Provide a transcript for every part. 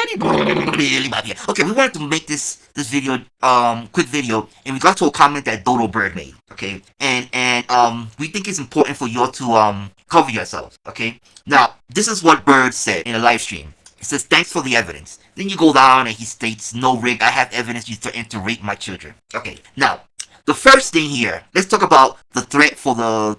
Okay, we wanted to make this video, quick video in regards to a comment that Dodo Bird made. Okay, and we think it's important for you all to cover yourselves. Okay, now this is what Bird said in a live stream. He says, "Thanks for the evidence." Then you go down and he states, "No, Rick, I have evidence you threatened to rape my children." Okay, now the first thing here, let's talk about the threat for the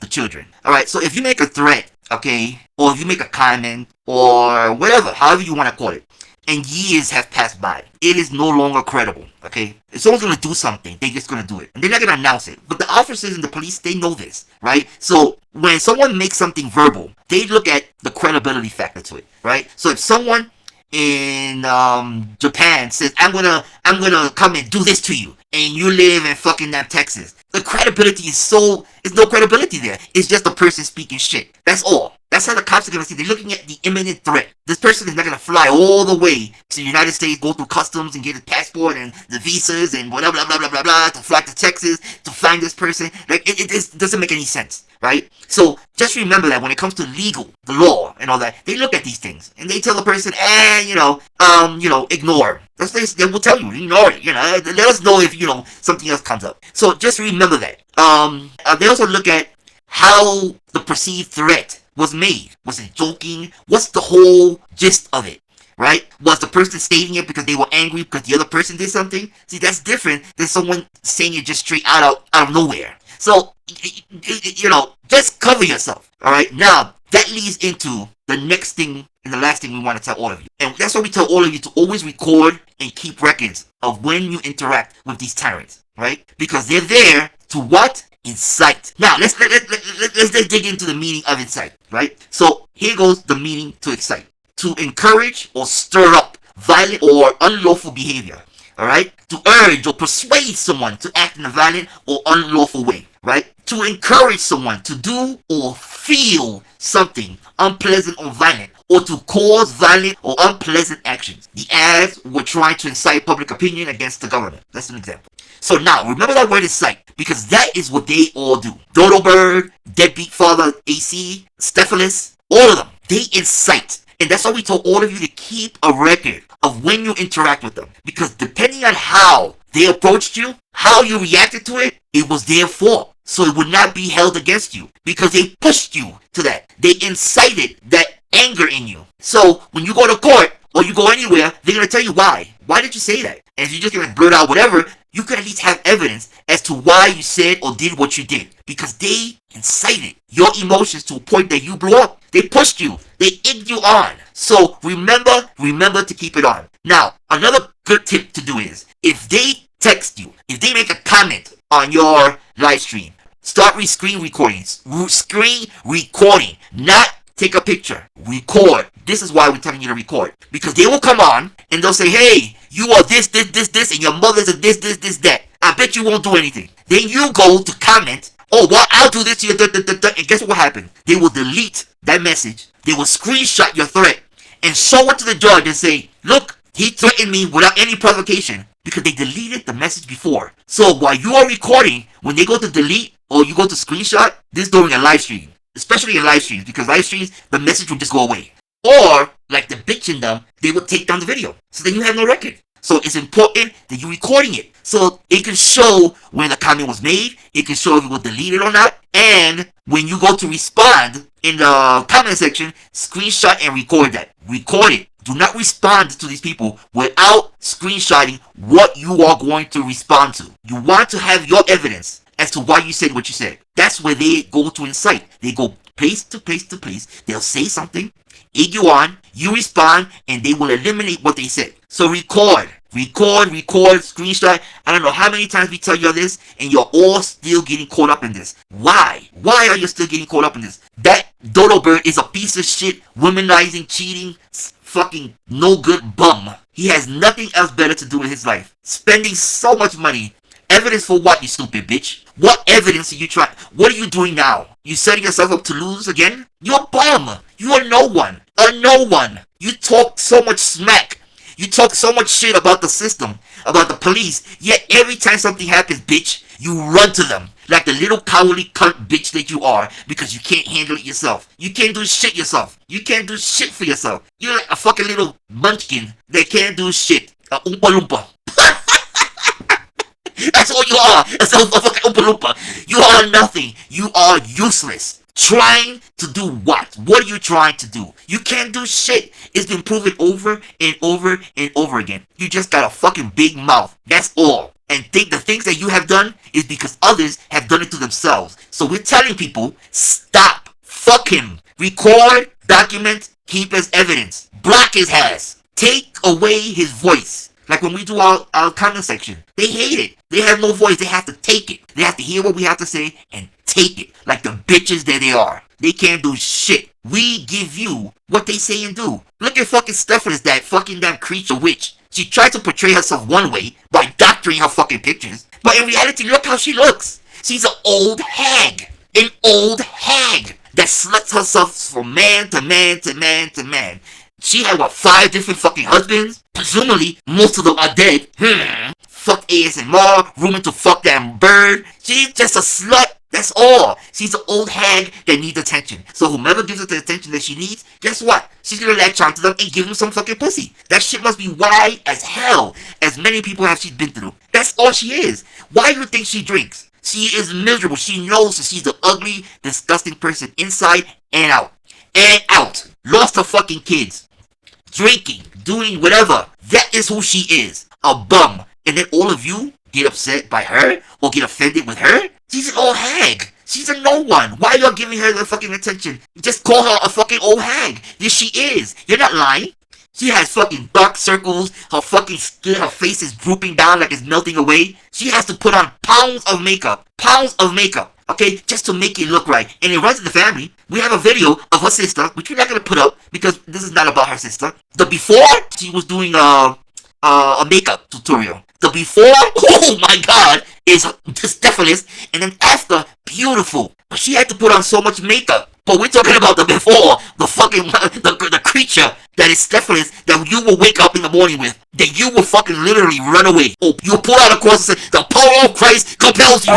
children. All right, so if you make a threat, okay, or if you make a comment or whatever, however you want to call it, and years have passed by, it is no longer credible. Okay, if someone's gonna do something, they're just gonna do it, and they're not gonna announce it. But the officers and the police, they know this, right? So when someone makes something verbal, they look at the credibility factor to it, right? So if someone in Japan says, I'm gonna come and do this to you, and you live in fucking Texas, the credibility is there's no credibility there. It's just a person speaking shit. That's all. That's how the cops are gonna see. They're looking at the imminent threat. This person is not gonna fly all the way to the United States, go through customs and get a passport and the visas and blah blah blah blah blah blah to fly to Texas to find this person. Like it doesn't make any sense, right? So just remember that when it comes to the law and all that, they look at these things and they tell the person, ignore. They will tell you, ignore it. Let us know if something else comes up. So just remember that. They also look at how the perceived threat was made. Was it joking? What's the whole gist of it? Right? Was the person stating it because they were angry because the other person did something? See, that's different than someone saying it just straight out of nowhere. So, just cover yourself. Alright? Now, that leads into the next thing and the last thing we want to tell all of you. And that's why we tell all of you to always record and keep records of when you interact with these tyrants. Right? Because they're there to what? Incite. Now, let's dig into the meaning of incite, right? So, here goes the meaning to excite. To encourage or stir up violent or unlawful behavior, alright? To urge or persuade someone to act in a violent or unlawful way, right? To encourage someone to do or feel something unpleasant or violent, or to cause violent or unpleasant actions. The ads were trying to incite public opinion against the government. That's an example. So now, remember that word incite, because that is what they all do. Dodo Bird, Deadbeat Father AC, Stephanus, all of them, they incite. And that's why we told all of you to keep a record of when you interact with them. Because depending on how they approached you, how you reacted to it, it was their fault. So it would not be held against you. Because they pushed you to that. They incited that anger in you. So when you go to court, or you go anywhere, they're going to tell you why. Why did you say that? And if you're just going to blurt out whatever, you could at least have evidence as to why you said or did what you did. Because they incited your emotions to a point that you blew up. They pushed you. They egged you on. So remember to keep it on. Now, another good tip to do is, if they text you, if they make a comment on your live stream, start screen recording. Screen recording. Not take a picture. Record. This is why we're telling you to record. Because they will come on and they'll say, hey, you are this, and your mother's a this, that. I bet you won't do anything. Then you go to comment, oh, well, I'll do this to you, and guess what happened? They will delete that message. They will screenshot your threat and show it to the judge and say, look, he threatened me without any provocation because they deleted the message before. So while you are recording, when they go to delete or you go to screenshot, this is during a live stream. Especially in live streams, because live streams, the message will just go away. Or, like the bitch in them, they will take down the video. So then you have no record. So it's important that you're recording it. So it can show when the comment was made. It can show if it was deleted or not. And when you go to respond in the comment section, screenshot and record that. Record it. Do not respond to these people without screenshotting what you are going to respond to. You want to have your evidence as to why you said what you said. That's where they go to incite. They go place to place to place. They'll say something, egg you on, you respond, and they will eliminate what they said. So record, screenshot. I don't know how many times we tell you this, and you're all still getting caught up in this. Why? Why are you still getting caught up in this? That Dodo Bird is a piece of shit, womanizing, cheating, fucking no good bum. He has nothing else better to do in his life. Spending so much money. Evidence for what, you stupid bitch? What evidence are you trying? What are you doing now? You setting yourself up to lose again? You're a bum. You are no one. A no one. You talk so much smack. You talk so much shit about the system, about the police, yet every time something happens, bitch, you run to them. like the little cowardly cunt bitch that you are because you can't handle it yourself. You can't do shit yourself. You can't do shit for yourself. You're like a fucking little munchkin that can't do shit. A oompa loompa. That's all you are. That's a fucking oompa loompa. You are nothing. You are useless. Trying to do what? What are you trying to do? You can't do shit. It's been proven over and over and over again. You just got a fucking big mouth. That's all. And think the things that you have done is because others have done it to themselves. So we're telling people, stop. Fuck him. Record, document, keep as evidence. Block his ass. Take away his voice. Like when we do our comment section. They hate it. They have no voice. They have to take it. They have to hear what we have to say and take it. Like the bitches that they are. They can't do shit. We give you what they say and do. Look at fucking Stephanie, that fucking damn creature witch. She tried to portray herself one way by doctoring her fucking pictures. But in reality, look how she looks. She's an old hag. An old hag that sluts herself from man to man to man to man. She had, what, 5 different fucking husbands? Presumably, most of them are dead. Fuck ASMR, rooming to fuck that bird. She's just a slut. That's all. She's an old hag that needs attention. So whomever gives her the attention that she needs, guess what? She's gonna latch onto them and give them some fucking pussy. That shit must be wide as hell, as many people have she's been through. That's all she is. Why do you think she drinks? She is miserable. She knows that she's the ugly, disgusting person inside and out. And out. Lost her fucking kids. Drinking. Doing whatever. That is who she is. A bum. And then all of you get upset by her or get offended with her? She's an old hag. She's a no one. Why are y'all giving her the fucking attention? Just call her a fucking old hag. Yes, she is. You're not lying. She has fucking dark circles. Her fucking skin, her face is drooping down like it's melting away. She has to put on pounds of makeup. Pounds of makeup. Okay? Just to make it look right. And it runs in the family. We have a video of her sister, which we're not going to put up because this is not about her sister. The before, she was doing a makeup tutorial. The before, oh my god, is Stephanus, and then after, beautiful. But she had to put on so much makeup. But we're talking about the before, the fucking, the creature that is Stephanus that you will wake up in the morning with. That you will fucking literally run away. Oh, you pull out a cross and say, the power of Christ compels you.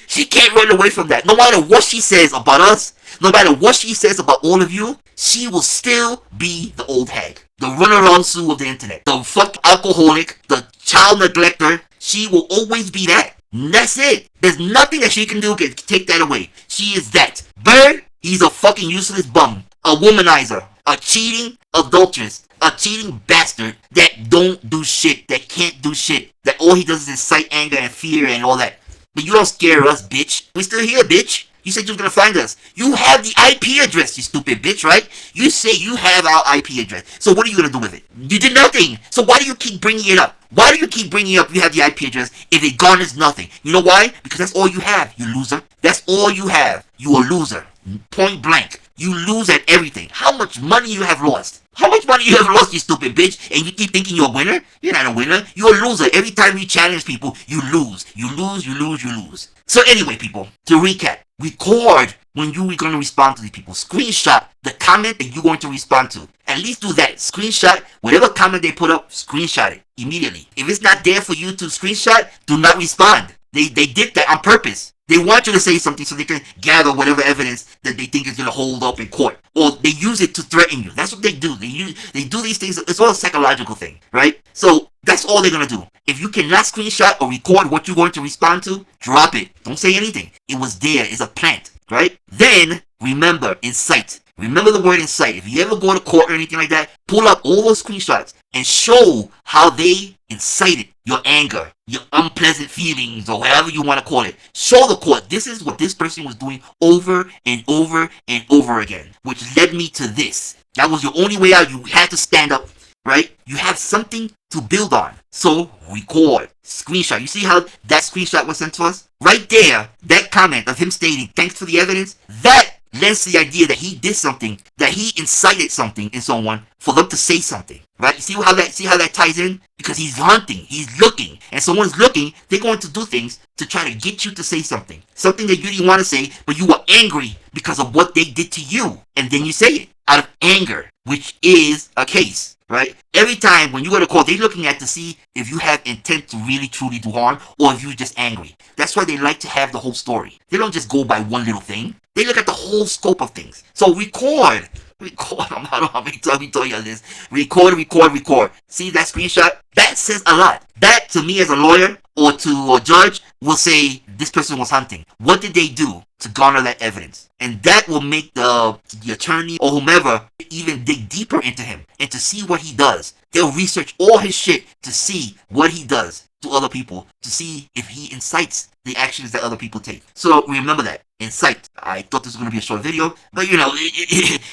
She can't run away from that. No matter what she says about us, no matter what she says about all of you, she will still be the old hag. The runaround Sue of the internet. The fuck alcoholic. The child neglector. She will always be that. And that's it. There's nothing that she can do can take that away. She is that. Bird, he's a fucking useless bum. A womanizer. A cheating adulteress. A cheating bastard that don't do shit. That can't do shit. That all he does is incite anger and fear and all that. But you don't scare us, bitch. We still here, bitch. You said you was gonna find us. You have the IP address, you stupid bitch, right? You say you have our IP address. So what are you gonna do with it? You did nothing. So why do you keep bringing it up? Why do you keep bringing up you have the IP address if it garners nothing? You know why? Because that's all you have, you loser. That's all you have. You a loser. Point blank. You lose at everything. How much money you have lost? How much money you have lost, you stupid bitch? And you keep thinking you're a winner? You're not a winner. You're a loser. Every time you challenge people, you lose. You lose, you lose, you lose. So anyway, people, to recap, record when you are going to respond to these people. Screenshot the comment that you're going to respond to. At least do that. Screenshot whatever comment they put up, screenshot it immediately. If it's not there for you to screenshot, do not respond. They did that on purpose. They want you to say something so they can gather whatever evidence that they think is going to hold up in court. Or they use it to threaten you. That's what they do. They do these things. It's all a psychological thing, right? So that's all they're going to do. If you cannot screenshot or record what you're going to respond to, drop it. Don't say anything. It was there. It's a plant, right? Then, remember, incite. Remember the word incite. If you ever go to court or anything like that, pull up all those screenshots and show how they incited your anger, your unpleasant feelings, or whatever you want to call it. Show the court, this is what this person was doing over and over and over again, which led me to this. That was your only way out. You had to stand up, right? You have something to build on. So, record. Screenshot. You see how that screenshot was sent to us? Right there, that comment of him stating, thanks for the evidence, that lends to the idea that he did something, that he incited something in someone for them to say something, right? You see how that ties in? Because he's hunting, he's looking, and someone's looking, they're going to do things to try to get you to say something that you didn't want to say, but you were angry because of what they did to you, and then you say it out of anger, which is a case. right? Every time when you go to court, they're looking at to see if you have intent to really truly do harm or if you're just angry. That's why they like to have the whole story. They don't just go by one little thing. They look at the whole scope of things. So record. I don't know how many times we told you this. Record. See that screenshot? That says a lot. That to me as a lawyer or to a judge will say this person was hunting. What did they do to garner that evidence? And that will make the attorney or whomever even dig deeper into him and to see what he does. They'll research all his shit to see what he does to other people, to see if he incites the actions that other people take. So remember that. Incite. I thought this was going to be a short video, but you know,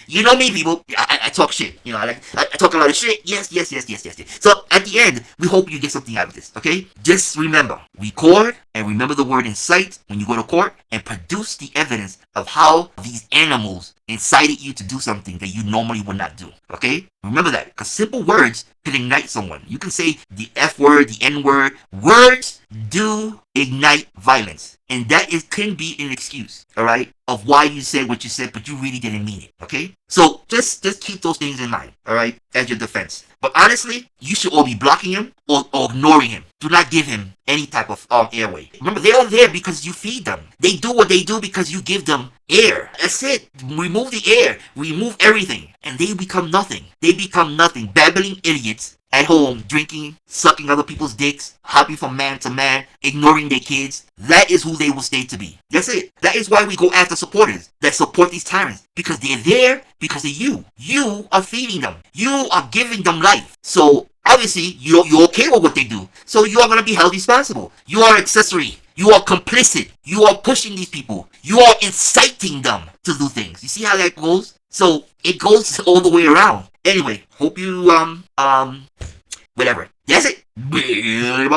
you know me, people. I talk shit. You know, I talk a lot of shit. Yes. So at the end, we hope you get something out of this, okay? Just remember, record and remember the word incite when you go to court and produce the evidence of how these animals incited you to do something that you normally would not do, okay? Remember that, because simple words can ignite someone. You can say the F word, the N word. Words do ignite violence. And that can be an excuse, all right, of why you said what you said, but you really didn't mean it, okay? So just keep those things in mind, all right, as your defense. But honestly, you should all be blocking him or ignoring him. Do not give him any type of airway. Remember, they are there because you feed them. They do what they do because you give them air. That's it. Remove the air. Remove everything. And they become nothing. They become nothing. Babbling idiots at home, drinking, sucking other people's dicks, hopping from man to man, ignoring their kids. That is who they will stay to be. That's it. That is why we go after supporters that support these tyrants. Because they're there because of you. You are feeding them. You are giving them life. So obviously, you're okay with what they do. So you are going to be held responsible. You are accessory. You are complicit. You are pushing these people. You are inciting them to do things. You see how that goes? So it goes all the way around. Anyway, hope you, whatever. That's it. United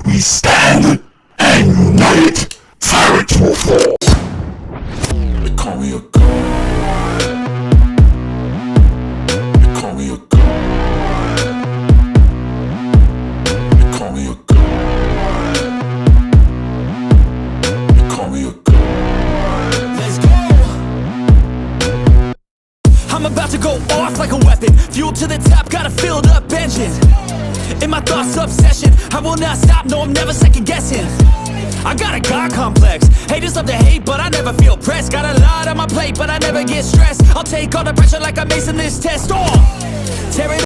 we stand, and united tyrants will fall. They call me a god. They call me a god. They call me a god. They call me a god. Let's go. I'm about to go off like a weapon. Fuel to the top, got a filled up engine. In my thoughts, obsession. I will not stop, no, I'm never second guessing. I got a God complex. Haters love to hate, but I never feel pressed. Got a lot on my plate, but I never get stressed. I'll take all the pressure like I'm acing this test. Tear it